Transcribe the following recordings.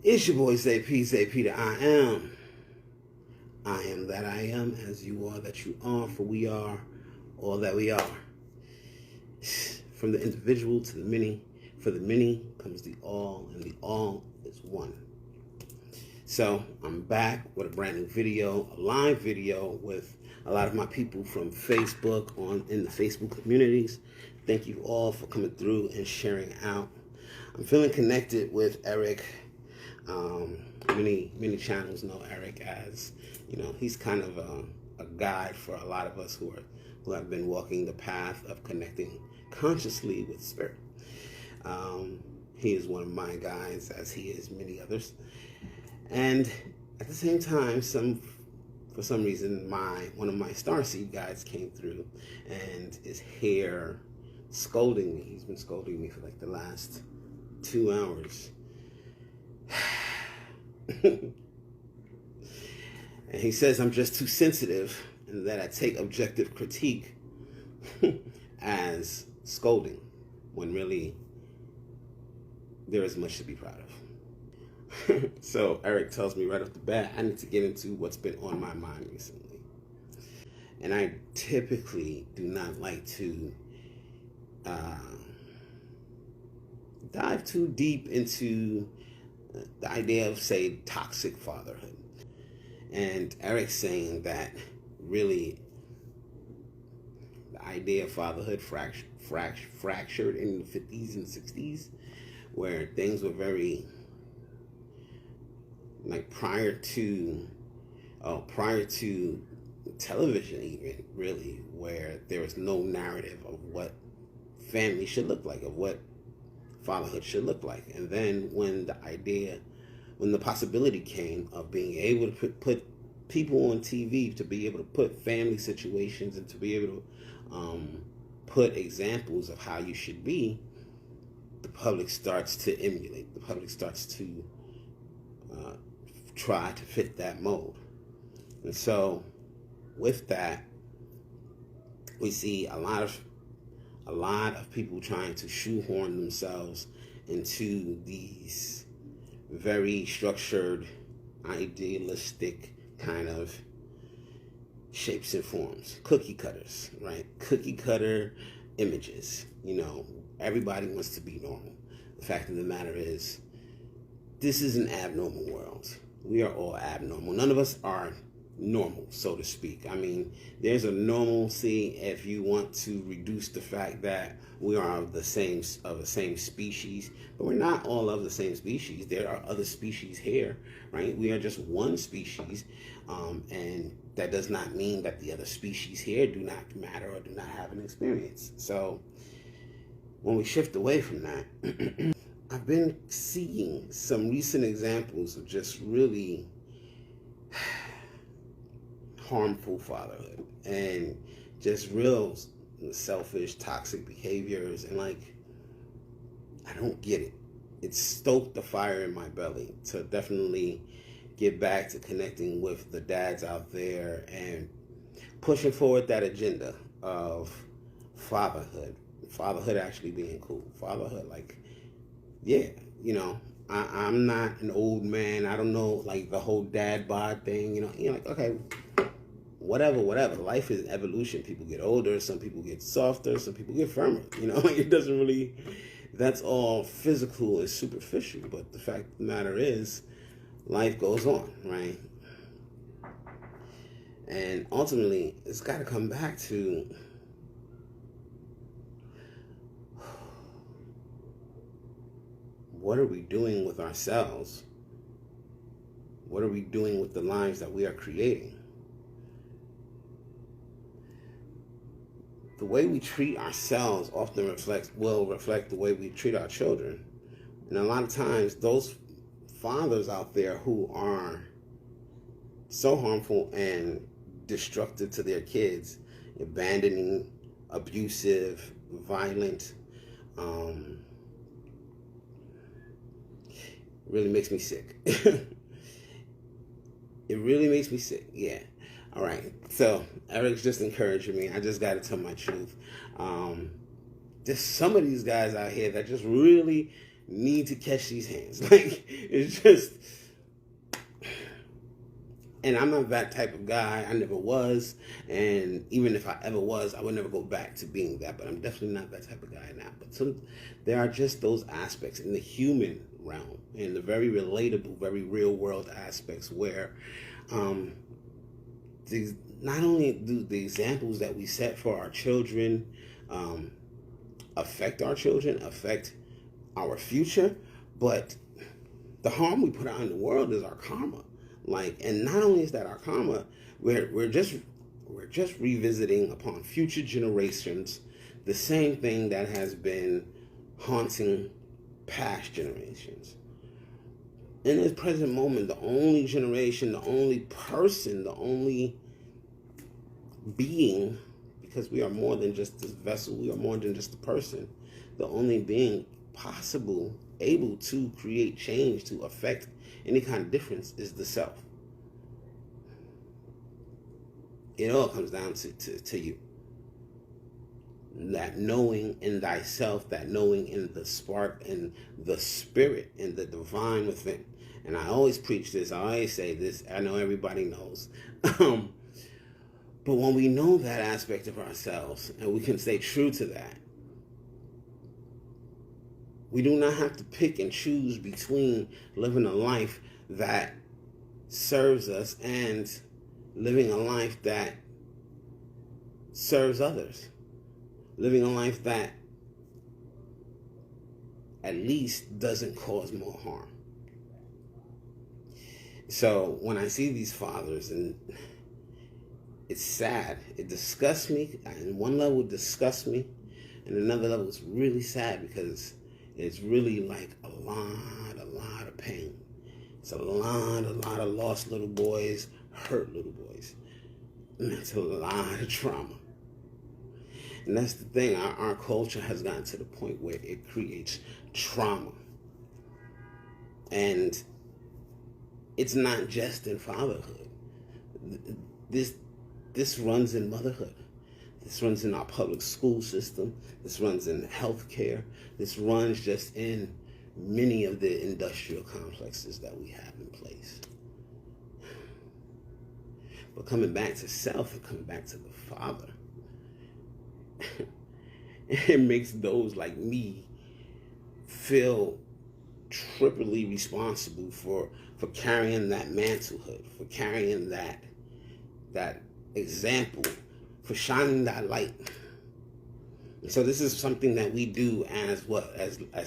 It's your boy Zay-P, Zay-P the I am. I am that I am, as you are that you are, for we are all that we are. From the individual to the many, for the many comes the all, and the all is one. So I'm back with a brand new video, a live video with a lot of my people from Facebook in the Facebook communities. Thank you all for coming through and sharing out. I'm feeling connected with Erik. Many channels know Erik as, he's kind of a guide for a lot of us who have been walking the path of connecting consciously with spirit. He is one of my guides, as he is many others. And at the same time, for some reason, one of my Starseed guides came through and is here scolding me. He's been scolding me for like the last 2 hours. And he says I'm just too sensitive and that I take objective critique as scolding, when really there is much to be proud of. So Erik tells me right off the bat I need to get into what's been on my mind recently. And I typically do not like to dive too deep into the idea of, say, toxic fatherhood. And Erik's saying that really the idea of fatherhood fractured in the 50s and 60s, where things were very, like, prior to television even, really, where there was no narrative of what family should look like, of what fatherhood should look like. And then when the possibility came of being able to put people on TV, to be able to put family situations and to be able to put examples of how you should be, the public starts to emulate. The public starts to try to fit that mold. And so with that, we see a lot of people trying to shoehorn themselves into these very structured, idealistic kind of shapes and forms. Cookie cutters, right? Cookie cutter images. Everybody wants to be normal. The fact of the matter is, this is an abnormal world. We are all abnormal. None of us are normal, so to speak. I mean, there's a normalcy if you want to reduce the fact that we are of the same species, but we're not all of the same species. There are other species here, right? We are just one species, and that does not mean that the other species here do not matter or do not have an experience. So when we shift away from that, I've been seeing some recent examples of just really harmful fatherhood and just real selfish, toxic behaviors. And I don't get it. It stoked the fire in my belly to definitely get back to connecting with the dads out there and pushing forward that agenda of fatherhood actually being cool. Fatherhood, I'm not an old man. I don't know, the whole dad bod thing, okay, whatever. Life is evolution. People get older, some people get softer, some people get firmer. It doesn't really, that's all physical and superficial. But the fact of the matter is, life goes on, right? And ultimately, it's got to come back to what are we doing with ourselves? What are we doing with the lives that we are creating? The way we treat ourselves often will reflect the way we treat our children. And a lot of times, those fathers out there who are so harmful and destructive to their kids, abandoning, abusive, violent, really makes me sick. It really makes me sick, yeah. All right, so Erik's just encouraging me. I just got to tell my truth. There's some of these guys out here that just really need to catch these hands. Like, it's just, and I'm not that type of guy. I never was. And even if I ever was, I would never go back to being that. But I'm definitely not that type of guy now. But there are just those aspects in the human realm, in the very relatable, very real world aspects where not only do the examples that we set for our children affect our children, affect our future, but the harm we put out in the world is our karma. Like, and not only is that our karma, we're just revisiting upon future generations the same thing that has been haunting past generations. In this present moment, the only generation, the only person, the only being, because we are more than just this vessel, we are more than just a person, the only being possible, able to create change, to affect any kind of difference, is the self. It all comes down to you. That knowing in thyself, that knowing in the spark and the spirit and the divine within. And I always preach this, I always say this, I know everybody knows. But when we know that aspect of ourselves and we can stay true to that, we do not have to pick and choose between living a life that serves us and living a life that serves others. Living a life that at least doesn't cause more harm. So when I see these fathers, and it's sad, it disgusts me. In one level, it disgusts me. And another level, it's really sad because it's really like a lot of pain. It's a lot of lost little boys, hurt little boys. And it's a lot of trauma. And that's the thing, our culture has gotten to the point where it creates trauma. And it's not just in fatherhood. This runs in motherhood. This runs in our public school system. This runs in healthcare. This runs just in many of the industrial complexes that we have in place. But coming back to self and coming back to the Father, it makes those like me feel triply responsible for carrying that mantlehood, for carrying that example, for shining that light. And so this is something that we do as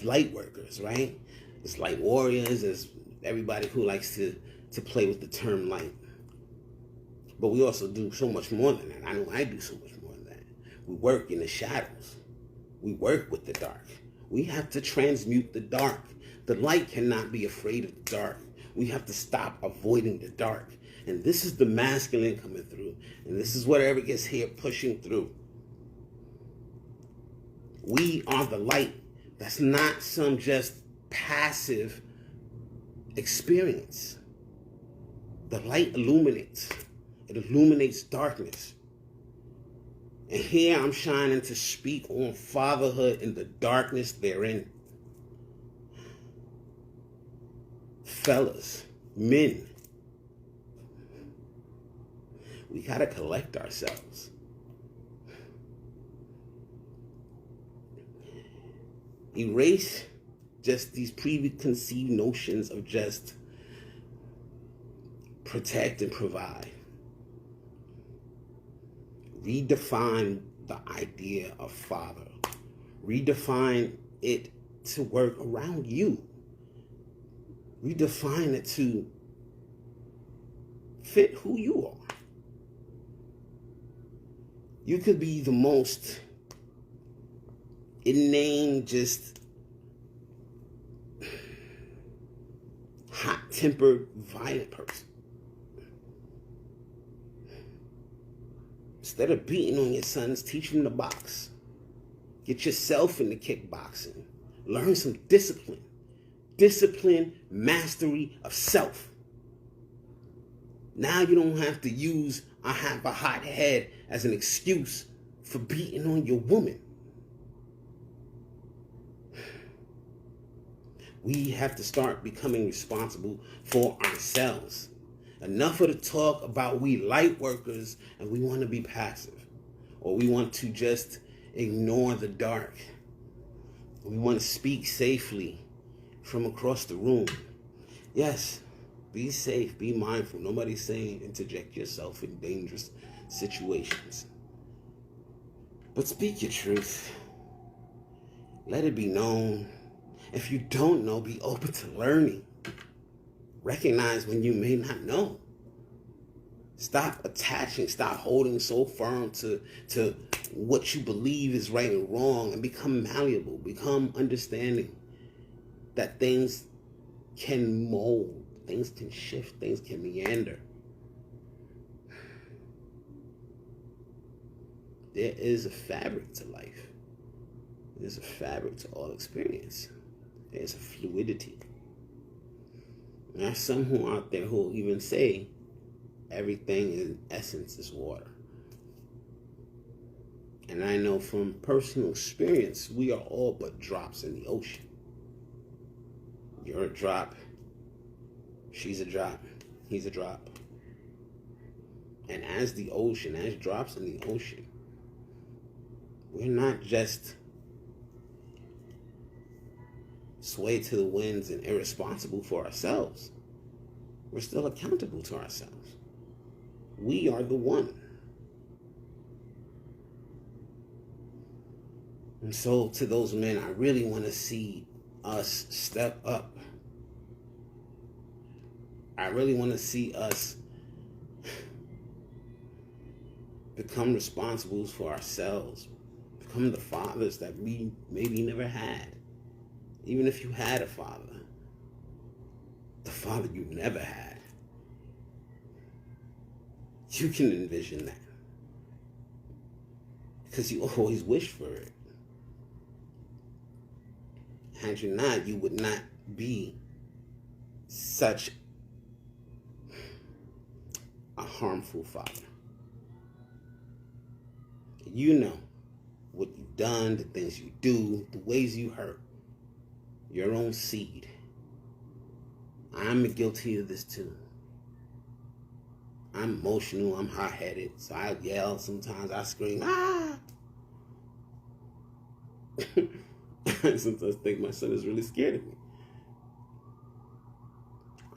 light workers, right? As light warriors, as everybody who likes to play with the term light. But we also do so much more than that. I know I do so much more than that. We work in the shadows. We work with the dark. We have to transmute the dark. The light cannot be afraid of the dark. We have to stop avoiding the dark. And this is the masculine coming through. And this is what Erik is here pushing through. We are the light. That's not some just passive experience. The light illuminates. It illuminates darkness. And here I'm shining to speak on fatherhood and the darkness therein. Fellas, men, we gotta collect ourselves. Erase just these preconceived notions of just protect and provide. Redefine the idea of father. Redefine it to work around you. Redefine it to fit who you are. You could be the most inane, just hot-tempered, violent person. Instead of beating on your sons, teach them to box. Get yourself into kickboxing. Learn some discipline. Discipline, mastery of self. Now you don't have to use I have a hot head as an excuse for beating on your woman. We have to start becoming responsible for ourselves. Enough of the talk about we light workers and we want to be passive, or we want to just ignore the dark. We want to speak safely from across the room. Yes, be safe, be mindful. Nobody's saying interject yourself in dangerous situations. But speak your truth. Let it be known. If you don't know, be open to learning. Recognize when you may not know. Stop attaching, stop holding so firm to what you believe is right and wrong, and become malleable, become understanding that things can mold, things can shift, things can meander. There is a fabric to life. There's a fabric to all experience. There's a fluidity. And there's some who out there who will even say everything in essence is water. And I know from personal experience, we are all but drops in the ocean. You're a drop. She's a drop. He's a drop. And as the ocean, as drops in the ocean, we're not just swayed to the winds and irresponsible for ourselves. We're still accountable to ourselves. We are the one. And so to those men, I really want to see us step up. I really want to see us become responsible for ourselves, become the fathers that we maybe never had. Even if you had a father, the father you never had, you can envision that because you always wished for it. Had you not, you would not be such a harmful father. You know what you've done, the things you do, the ways you hurt your own seed. I'm guilty of this too. I'm emotional, I'm hot-headed, so I yell sometimes, I scream, ah! I sometimes think my son is really scared of me.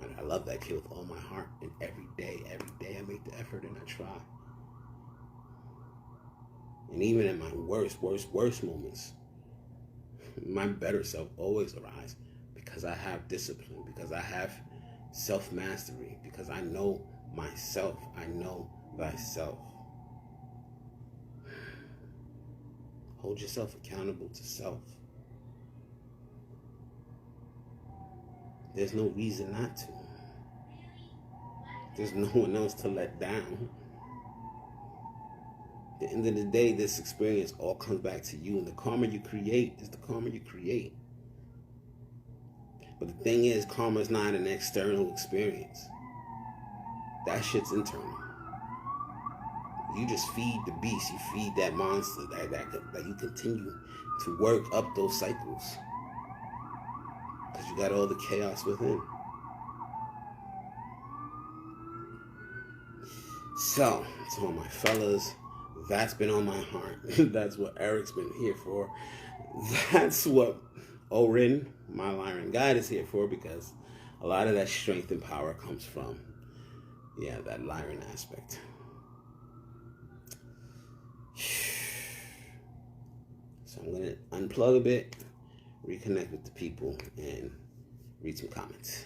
And I love that kid with all my heart, and every day I make the effort and I try. And even in my worst moments, my better self always arises because I have discipline, because I have self-mastery, because I know myself. I know thyself. Hold yourself accountable to self. There's no reason not to. There's no one else to let down. At the end of the day, this experience all comes back to you, and the karma you create is the karma you create. But the thing is, karma is not an external experience. That shit's internal. You just feed the beast, you feed that monster, that you continue to work up those cycles. Because you got all the chaos within. So, to all my fellas, that's been on my heart. That's what Erik's been here for. That's what Orin, my Lyran guide, is here for, because a lot of that strength and power comes from, that Lyran aspect. So I'm going to unplug a bit, reconnect with the people, and read some comments.